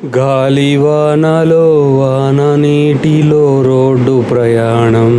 గాలివానలో వాన నీటిలో రోడ్డు ప్రయాణం.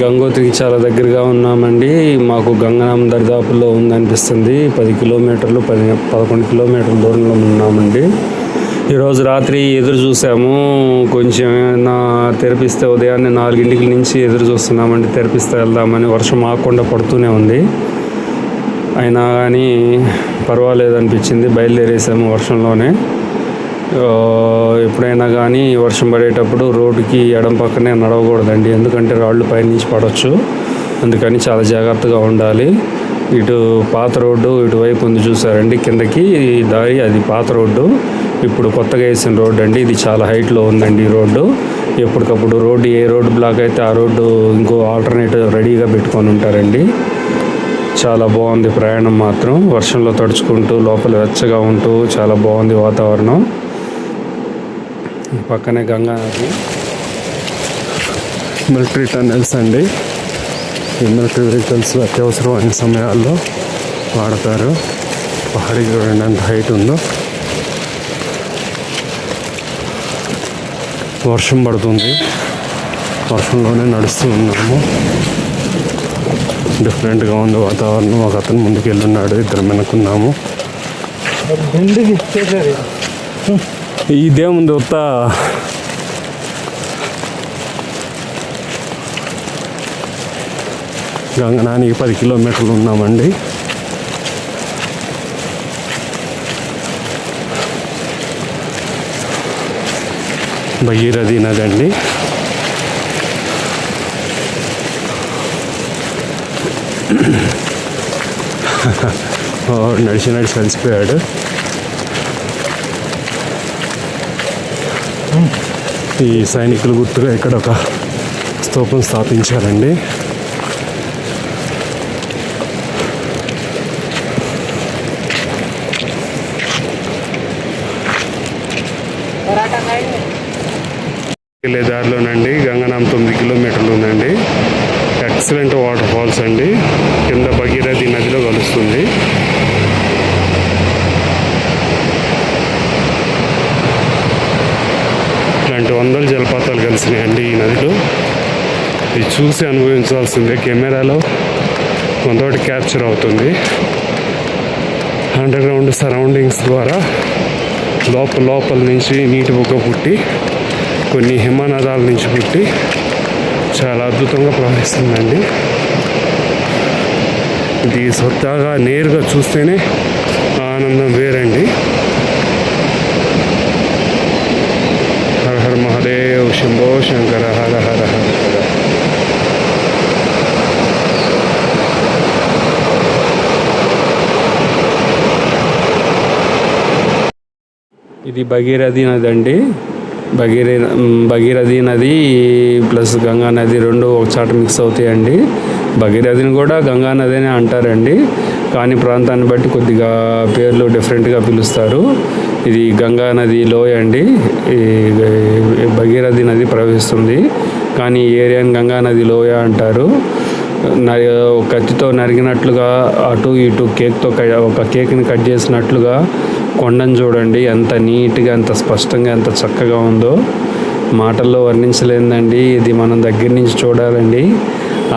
గంగోత్రికి చాలా దగ్గరగా ఉన్నామండి. మాకు గంగనాం దరిదాపుల్లో ఉందనిపిస్తుంది. 10 కిలోమీటర్లు 11 కిలోమీటర్ల దూరంలో ఉన్నామండి. ఈరోజు రాత్రి ఎదురు చూసాము, కొంచెం ఏమైనా తెరిపిస్తే ఉదయాన్నే 4 నుంచి ఎదురు చూస్తున్నామండి. తెరిపిస్తే వెళ్దామని. వర్షం ఆగకుండా పడుతూనే ఉంది. అయినా కానీ పర్వాలేదు అనిపించింది. బయలుదేరేసాము వర్షంలోనే. ఎప్పుడైనా కానీ వర్షం పడేటప్పుడు రోడ్డుకి ఎడం పక్కనే నడవకూడదండి, ఎందుకంటే రాళ్ళు పైనుంచి పడవచ్చు. అందుకని చాలా జాగ్రత్తగా ఉండాలి. ఇటు పాత రోడ్డు ఇటువైపు ఉంది చూసారండి, కిందకి దారి, అది పాత రోడ్డు. ఇప్పుడు కొత్తగా వేసిన రోడ్డు అండి. ఇది చాలా హైట్లో ఉందండి ఈ రోడ్డు. ఎప్పటికప్పుడు రోడ్డు ఏ రోడ్డు బ్లాక్ అయితే ఆ రోడ్డు ఇంకో ఆల్టర్నేటివ్ రెడీగా పెట్టుకొని ఉంటారండి. చాలా బాగుంది ప్రయాణం మాత్రం. వర్షంలో తడుచుకుంటూ లోపల వెచ్చగా ఉంటూ చాలా బాగుంది వాతావరణం. పక్కనే గంగా నది. మిలిటరీ టన్నెల్స్ అండి. ఈ మిలిటరీ వెహికల్స్ అత్యవసరమైన సమయాల్లో వాడతారు. పహాడీ చూడండి ఎంత హైట్ ఉందో. వర్షం పడుతుంది, వర్షంలోనే నడుస్తూ ఉన్నాము. డిఫరెంట్గా ఉంది వాతావరణం. ఒక అతను ముందుకు వెళ్ళున్నాడు, ఇద్దరు వెనుకున్నాము. ఇదేముంది ఉత్త గంగనానికి 10 కిలోమీటర్లు ఉన్నామండి. భగీరథి నది అండి. నడిచి కలిసిపోయాడు. ఈ సైనికులు గుర్తుగా ఇక్కడ ఒక స్తూపం స్థాపించారండి. వెళ్ళే దారిలోనండి గంగనాం 9 కిలోమీటర్లు ఉందండి. ఎక్సలెంట్ వాటర్ ఫాల్స్ అండి. కింద భగీరథి నదిలో కలుస్తుంది. ఇలాంటి 100 జలపాతాలు కలిసినాయండి ఈ నదిలో. ఇది చూసి అనుభవించాల్సిందే. కెమెరాలో కొంతటి క్యాప్చర్ అవుతుంది. అండర్గ్రౌండ్ సరౌండింగ్స్ ద్వారా లోపల నుంచి నీటి బుగ్గ పుట్టి, కొన్ని హిమనదాల నుంచి పుట్టి చాలా అద్భుతంగా ప్రవహిస్తుందండి. ఇది స్వతహాగా నేరుగా చూస్తేనే ఆనందం వేరండి. హర హర మహాదేవ్, శంభో శంకర, హర హర హర. ఇది భగీరథి నది అండి. భగీరథి నది ప్లస్ గంగా నది రెండు ఒకచాట మిక్స్ అవుతాయండి. భగీరథిని కూడా గంగా నది అని అంటారండి, కానీ ప్రాంతాన్ని బట్టి కొద్దిగా పేర్లు డిఫరెంట్గా పిలుస్తారు. ఇది గంగా నది లోయ అండి. ఈ భగీరథి నది ప్రవహిస్తుంది, కానీ ఈ ఏరియాని గంగా నది లోయ అంటారు. కత్తితో నరిగినట్లుగా అటు ఇటు ఒక కేక్ని కట్ చేసినట్లుగా కొండను చూడండి, ఎంత నీట్గా, ఎంత స్పష్టంగా, ఎంత చక్కగా ఉందో. మాటల్లో వర్ణించలేదండి. ఇది మనం దగ్గర నుంచి చూడాలండి.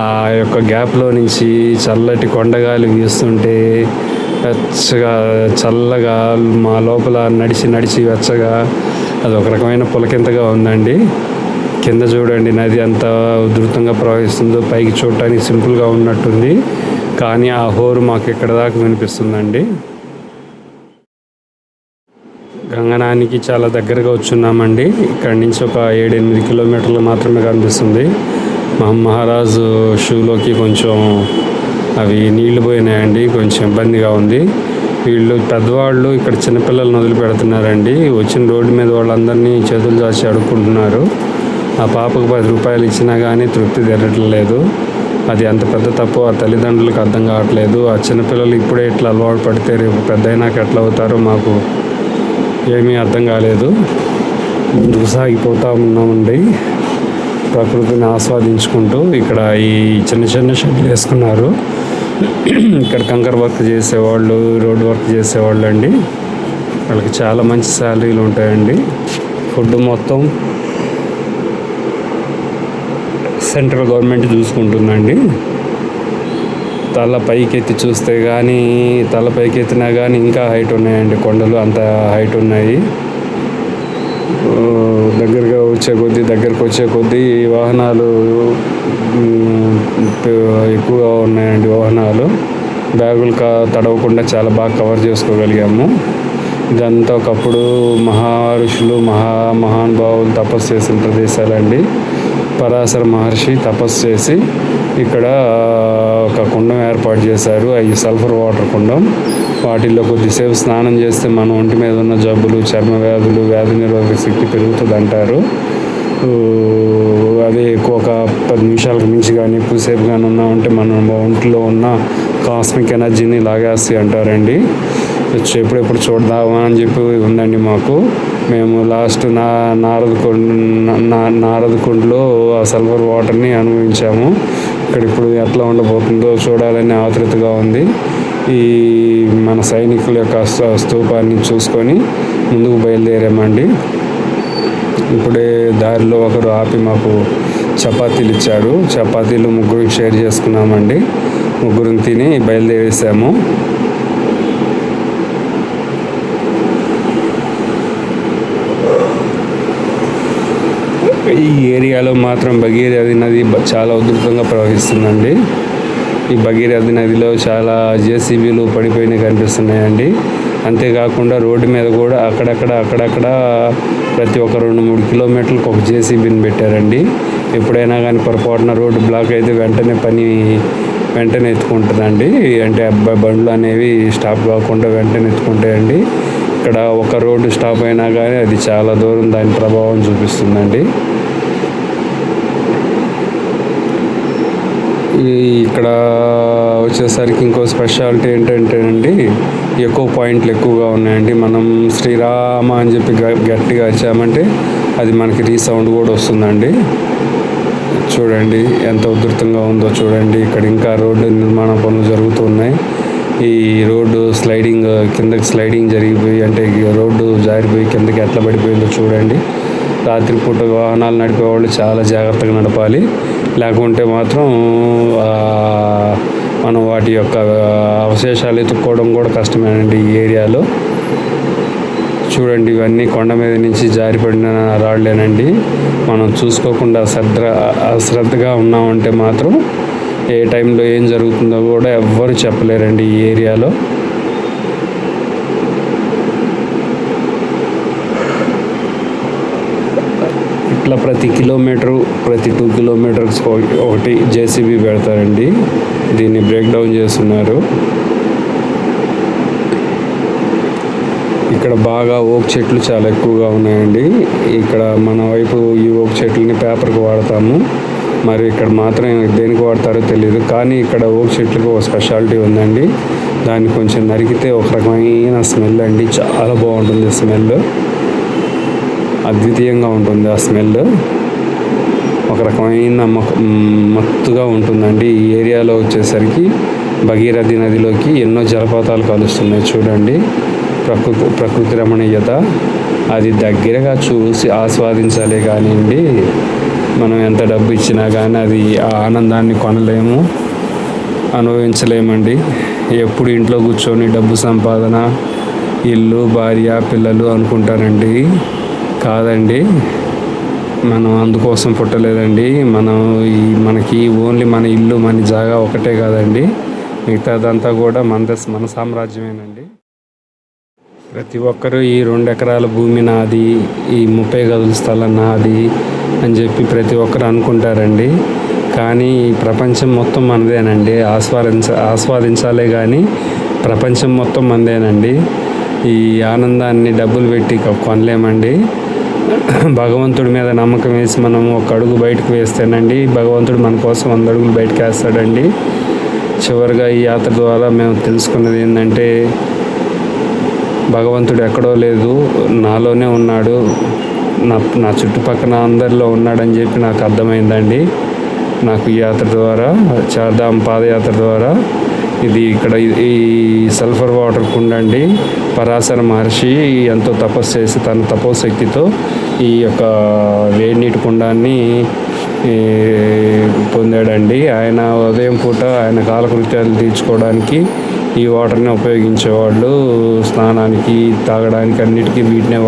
ఆ యొక్క గ్యాప్లో నుంచి చల్లటి కొండగాలి వీస్తుంటే వెచ్చగా చల్లగా మా లోపల నడిచి వెచ్చగా అది ఒక రకమైన పులకింతగా ఉందండి. కింద చూడండి నది ఎంత ఉధృతంగా ప్రవహిస్తుందో. పైకి చూడటానికి సింపుల్గా ఉన్నట్టుంది, కానీ ఆ హోరు మాకు ఇక్కడ దాకా వినిపిస్తుందండి. గంగనానికి చాలా దగ్గరగా వచ్చున్నామండి. ఇక్కడి నుంచి ఒక 7-8 కిలోమీటర్లు మాత్రమే కనిపిస్తుంది. మహారాజు షూలోకి కొంచెం అవి నీళ్లు పోయినాయండి, కొంచెం ఇబ్బందిగా ఉంది. వీళ్ళు పెద్దవాళ్ళు ఇక్కడ చిన్నపిల్లలను వదిలిపెడుతున్నారండి. వచ్చిన రోడ్డు మీద వాళ్ళందరినీ చేతులు చాచి అడుక్కుంటున్నారు. ఆ పాపకు 10 రూపాయలు ఇచ్చినా కానీ తృప్తి తీరట్లేదు. అది అంత పెద్ద తప్పు ఆ తల్లిదండ్రులకు అర్థం కావట్లేదు. ఆ చిన్నపిల్లలు ఇప్పుడే ఇట్లా అలవాటు పడితే రేపు పెద్ద అయినాక ఎట్లా అవుతారో మాకు ఏమీ అర్థం కాలేదు. ముందుకు సాగిపోతూ ఉన్నామండి ప్రకృతిని ఆస్వాదించుకుంటూ. ఇక్కడ ఈ చిన్న షెడ్లు వేసుకున్నారు. ఇక్కడ కంకర్ వర్క్ చేసేవాళ్ళు, రోడ్ వర్క్ చేసేవాళ్ళు అండి. వాళ్ళకి చాలా మంచి శాలరీలు ఉంటాయండి. ఫుడ్ మొత్తం సెంట్రల్ గవర్నమెంట్ చూసుకుంటుందండి. తల పైకెత్తి చూస్తే కానీ, తల పైకెత్తినా కానీ ఇంకా హైట్ ఉన్నాయండి కొండలు, అంత హైట్ ఉన్నాయి. దగ్గరకు వచ్చే కొద్దీ వాహనాలు ఎక్కువగా ఉన్నాయండి. వాహనాలు బ్యాగులు తడవకుండా చాలా బాగా కవర్ చేసుకోగలిగాము. ఇదంతా ఒకప్పుడు ఋషులు మహానుభావులు తపస్సు చేసిన ప్రదేశాలండి. పరాశర మహర్షి తపస్సు చేసి ఇక్కడ ఒక కుండం ఏర్పాటు చేశారు. అవి సల్ఫర్ వాటర్ కుండం. వాటిల్లో కొద్దిసేపు స్నానం చేస్తే మన ఒంటి మీద ఉన్న జబ్బులు, చర్మ వ్యాధులు, వ్యాధి నిరోధక శక్తి పెరుగుతుంది అంటారు. అదే ఒక 10 నిమిషాలకు మించి కానీ ఎక్కువసేపు కానీ ఉన్నామంటే మన ఒంట్లో ఉన్న కాస్మిక్ ఎనర్జీని లాగేస్తాయి అంటారండి. ఎప్పుడెప్పుడు చూడదామా అని చెప్పి ఉందండి మాకు. మేము లాస్ట్ నారదకుండలో ఆ సల్ఫర్ వాటర్ని అనుభవించాము. ఇక్కడ ఇప్పుడు ఎట్లా ఉండబోతుందో చూడాలని ఆతృతగా ఉంది. ఈ మన సైనికుల యొక్క స్తూపాన్ని చూసుకొని ముందుకు బయలుదేరామండి. ఇప్పుడే దారిలో ఒకరు ఆపి మాకు చపాతీలు ఇచ్చారు. చపాతీలు ముగ్గురు షేర్ చేసుకున్నామండి. ముగ్గురిని తిని బయలుదేరేసాము. ఈ ఏరియాలో మాత్రం భగీరథి నది చాలా ఉధృతంగా ప్రవహిస్తుందండి. ఈ భగీరథి నదిలో చాలా జేసీబీలు పడిపోయినవి కనిపిస్తున్నాయండి. అంతేకాకుండా రోడ్డు మీద కూడా అక్కడక్కడ ప్రతి ఒక్క 2-3 కిలోమీటర్లకు ఒక జేసీబీని పెట్టారండి. ఎప్పుడైనా కానీ పొరపాటున రోడ్డు బ్లాక్ అయితే వెంటనే ఎత్తుకుంటుందండి. అంటే బండ్లు అనేవి స్టాప్ కాకుండా వెంటనే ఎత్తుకుంటాయండి. ఇక్కడ ఒక రోడ్డు స్టాప్ అయినా కానీ అది చాలా దూరం దాని ప్రభావం చూపిస్తుందండి. ఇక్కడ వచ్చేసరికి ఇంకో స్పెషాలిటీ ఏంటంటే అండి, ఎక్కువ పాయింట్లు ఎక్కువగా ఉన్నాయండి. మనం శ్రీరామ అని చెప్పి గట్టిగా వచ్చామంటే అది మనకి రీసౌండ్ కూడా వస్తుందండి. చూడండి ఎంత ఉధృతంగా ఉందో చూడండి. ఇక్కడ ఇంకా రోడ్డు నిర్మాణ పనులు జరుగుతున్నాయి. ఈ రోడ్డు కిందకి స్లైడింగ్ జరిగిపోయి, అంటే రోడ్డు జారిపోయి కిందకి ఎట్లా పడిపోయిందో చూడండి. రాత్రిపూట వాహనాలు నడిపేవాళ్ళు చాలా జాగ్రత్తగా నడపాలి. లేకుంటే మాత్రం మనం వాటి యొక్క అవశేషాలు ఎత్తుక్కోవడం కూడా కష్టమేనండి ఈ ఏరియాలో. చూడండి, ఇవన్నీ కొండ మీద నుంచి జారిపడిన రాళ్ళేనండి. మనం చూసుకోకుండా అశ్రద్ధగా ఉన్నామంటే మాత్రం ఏ టైంలో ఏం జరుగుతుందో కూడా ఎవ్వరు చెప్పలేరండి ఈ ఏరియాలో. ఇట్లా ప్రతి 2 కిలోమీటర్స్ ఒకటి జేసీబీ పెడతారండి. దీన్ని బ్రేక్ డౌన్ చేస్తున్నారు. ఇక్కడ బాగా ఓక్ చెట్లు చాలా ఎక్కువగా ఉన్నాయండి. ఇక్కడ మన వైపు ఈ ఓక్ చెట్లని పేపర్కి వాడతాము. మరి ఇక్కడ మాత్రం దేనికి వాడతారో తెలియదు. కానీ ఇక్కడ ఓక్ చెట్లకు ఒక స్పెషాలిటీ ఉందండి. దాన్ని కొంచెం నరికితే ఒక రకమైన స్మెల్ అండి. చాలా బాగుంటుంది స్మెల్. అద్వితీయంగా ఉంటుంది ఆ స్మెల్. ఒక రకమైన మత్తుగా ఉంటుందండి. ఈ ఏరియాలో వచ్చేసరికి భగీరథి నదిలోకి ఎన్నో జలపాతాలు కలుస్తున్నాయి. చూడండి ప్రకృతి రమణీయత. అది దగ్గరగా చూసి ఆస్వాదించాలి కానివ్వండి, మనం ఎంత డబ్బు ఇచ్చినా కానీ అది ఆ ఆనందాన్ని కొనలేము, అనుభవించలేమండి. ఎప్పుడు ఇంట్లో కూర్చొని డబ్బు సంపాదన, ఇల్లు, భార్య, పిల్లలు అనుకుంటారండి. కాదండి, మనం అందుకోసం పుట్టలేదండి. మనకి ఓన్లీ మన ఇల్లు, మన జాగా ఒకటే కాదండి, మిగతాదంతా కూడా మన సామ్రాజ్యమేనండి. ప్రతి ఒక్కరూ ఈ 2 ఎకరాల భూమి నాది, ఈ 30 గదుల స్థలం నాది అని చెప్పి ప్రతి ఒక్కరు అనుకుంటారండి. కానీ ఈ ప్రపంచం మొత్తం మనదేనండి. ఆస్వాదించాలే కానీ ప్రపంచం మొత్తం మనదేనండి. ఈ ఆనందాన్ని డబ్బులు పెట్టి కొనలేమండి. భగవంతుడి మీద నమ్మకం వేసి మనం ఒక అడుగు బయటకు వేస్తేనండి భగవంతుడు మన కోసం 100 అడుగులు బయటకు వేస్తాడండి. చివరిగా ఈ యాత్ర ద్వారా మేము తెలుసుకున్నది ఏంటంటే, భగవంతుడు ఎక్కడో లేదు, నాలోనే ఉన్నాడు, నా చుట్టుపక్కల అందరిలో ఉన్నాడని చెప్పి నాకు అర్థమైందండి. నాకు ఈ యాత్ర ద్వారా, చార్ధామ్ పాదయాత్ర ద్వారా ఇది ఇక్కడ ఈ సల్ఫర్ వాటర్ కుండ అండి. పరాశర మహర్షి ఎంతో తపస్సు చేసి తన తపోశక్తితో ఈ యొక్క వేడి నీటి కుండాన్ని పొందాడండి. ఆయన ఉదయం పూట ఆయన కాలకృత్యాలు తీర్చుకోవడానికి ఈ వాటర్ని ఉపయోగించేవాళ్ళు. స్నానానికి, తాగడానికి అన్నిటికీ వీటినే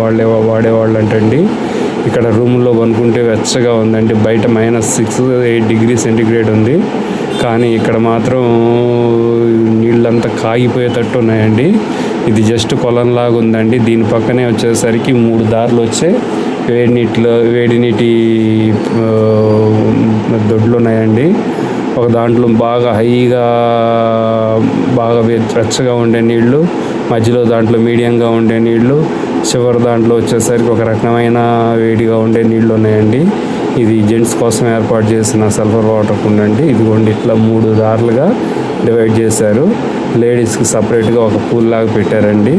వాడేవాళ్ళు అంటండి. ఇక్కడ రూముల్లో కొనుక్కుంటే వెచ్చగా ఉందండి. బయట -6-8 డిగ్రీ సెంటిగ్రేడ్ ఉంది. కానీ ఇక్కడ మాత్రం నీళ్ళంతా కాగిపోయేటట్టు ఉన్నాయండి. ఇది జస్ట్ కొలంలాగా ఉందండి. దీని పక్కనే వచ్చేసరికి 3 దారులు వచ్చే వేడి నీటి దొడ్లు ఉన్నాయండి. ఒక దాంట్లో బాగా హైగా బాగా వెచ్చగా ఉండే నీళ్లు, మధ్యలో దాంట్లో మీడియంగా ఉండే నీళ్లు, చివరి దాంట్లో వచ్చేసరికి ఒక రకమైన వేడిగా ఉండే నీళ్లు ఉన్నాయండి. ఇది జెంట్స్ కోసం ఏర్పాటు చేసిన సల్ఫర్ వాటర్ కుండ అండి. ఇదిగోండి ఇట్లా 3 దారులుగా డివైడ్ చేశారు. లేడీస్కి సపరేట్గా ఒక పూల్ లాగా పెట్టారండి.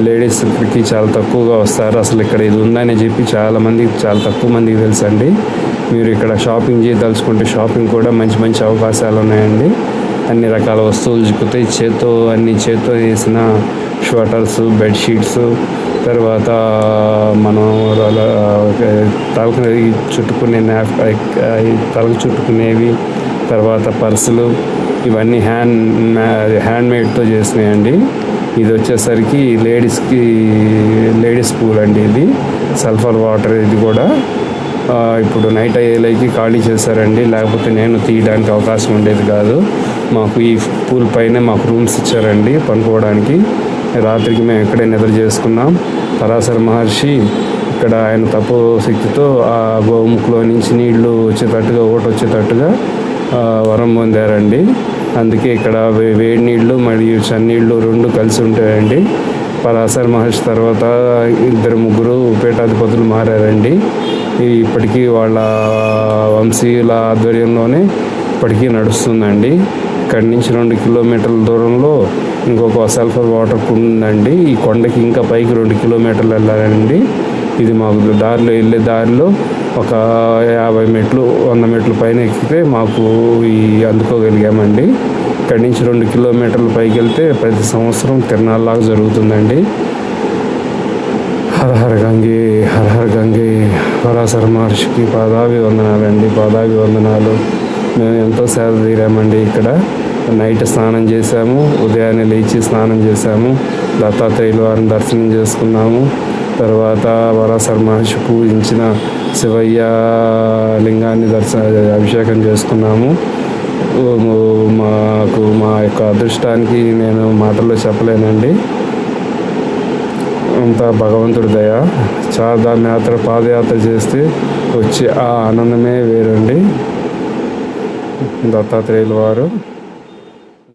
లేడీస్ ఇక్కడికి చాలా తక్కువగా వస్తారు. అసలు ఇక్కడ ఇది ఉందని చెప్పి చాలా తక్కువ మందికి తెలుసండి. మీరు ఇక్కడ షాపింగ్ చేయదలుచుకుంటే షాపింగ్ కూడా మంచి అవకాశాలు ఉన్నాయండి. అన్ని రకాల వస్తువులు చిక్కుతాయి. అన్ని చేత్తో చేసిన స్వెటర్స్, బెడ్షీట్స్, తర్వాత మనం తలకు చుట్టుకునేవి, తర్వాత పర్సులు, ఇవన్నీ హ్యాండ్మేడ్తో చేసినాయండి. ఇది వచ్చేసరికి లేడీస్ పూల్ అండి. ఇది సల్ఫర్ వాటర్. ఇది కూడా ఇప్పుడు నైట్ అయ్యేలాకి ఖాళీ చేశారండి. లేకపోతే నేను తీయడానికి అవకాశం ఉండేది కాదు. మాకు ఈ పూల్ పైనే మాకు రూమ్స్ ఇచ్చారండి పనుకోవడానికి. రాత్రికి మేము ఇక్కడే నిద్ర చేసుకున్నాం. పరాశర మహర్షి ఇక్కడ ఆయన తపోశక్తితో ఆ గోముఖలో నుంచి నీళ్లు వచ్చేటట్టుగా వరం పొందారండి. అందుకే ఇక్కడ వేడి నీళ్ళు మరియు చన్నీళ్ళు 2 కలిసి ఉంటాయండి. పరాశర మహర్షి తర్వాత 2-3 పీఠాధిపతులు మారారండి. ఇప్పటికీ వాళ్ళ వంశీయుల ఆధ్వర్యంలోనే ఇప్పటికీ నడుస్తుందండి. ఇక్కడి నుంచి 2 కిలోమీటర్ల దూరంలో ఇంకొక సల్ఫర్ వాటర్ కుండ ఉందండి. ఈ కొండకి ఇంకా పైకి 2 కిలోమీటర్లు వెళ్ళాలండి. ఇది మాకు వెళ్ళే దారిలో ఒక 50 మెట్లు 100 మెట్లు పైన ఎక్కితే మాకు అందుకోగలిగామండి. ఇక్కడి నుంచి 2 కిలోమీటర్ల పైకి వెళ్తే ప్రతి సంవత్సరం తిరునాళ్ళలాగా జరుగుతుందండి. హర హర గంగే పరాశర మహర్షికి పాదాభివందనాలండి. పాదాభివందనాలు. మేము ఎంతో సేద తీరామండి. ఇక్కడ నైట్ స్నానం చేశాము, ఉదయాన్నే లేచి స్నానం చేశాము, దత్తాత్రేయుల వారిని దర్శనం చేసుకున్నాము. తర్వాత పరాశర మహర్షి పూజించిన శివయ్య లింగాన్ని అభిషేకం చేసుకున్నాము. మా యొక్క అదృష్టానికి నేను మాటల్లో చెప్పలేనండి. అంతా భగవంతుడి దయ. పాదయాత్ర చేస్తే వచ్చే ఆ ఆనందమే వేరండి. దత్తాత్రేయుల వారు